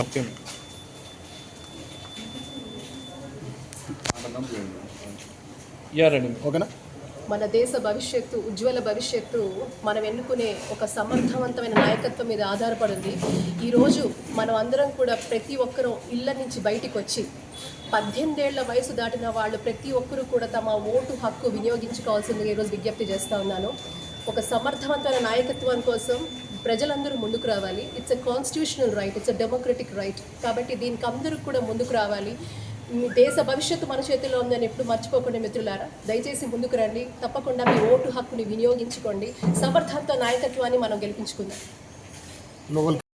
Okay ఓకేనా. మన దేశ భవిష్యత్తు, ఉజ్వల భవిష్యత్తు మనం ఎన్నుకునే ఒక సమర్థవంతమైన నాయకత్వం మీద ఆధారపడింది. ఈరోజు మనం అందరం కూడా ప్రతి ఒక్కరూ ఇళ్ళ నుంచి బయటికి వచ్చి 18 ఏళ్ల వయసు దాటిన వాళ్ళు ప్రతి ఒక్కరూ కూడా తమ ఓటు హక్కు వినియోగించుకోవాల్సిందిగా ఈరోజు విజ్ఞప్తి చేస్తూ ఉన్నాను. ఒక సమర్థవంతమైన నాయకత్వం కోసం ప్రజలందరూ ముందుకు రావాలి. It's a constitutional right, it's a democratic right. కాబట్టి దీనికి అందరూ కూడా ముందుకు రావాలి. మీ దేశ భవిష్యత్తు మన చేతిలో ఉందని ఎప్పుడు మర్చిపోకుండా మిత్రులారా, దయచేసి ముందుకు రండి. తప్పకుండా మీ ఓటు హక్కుని వినియోగించుకోండి. సమర్థవంత నాయకత్వాన్ని మనం గెలిపించుకుందాం.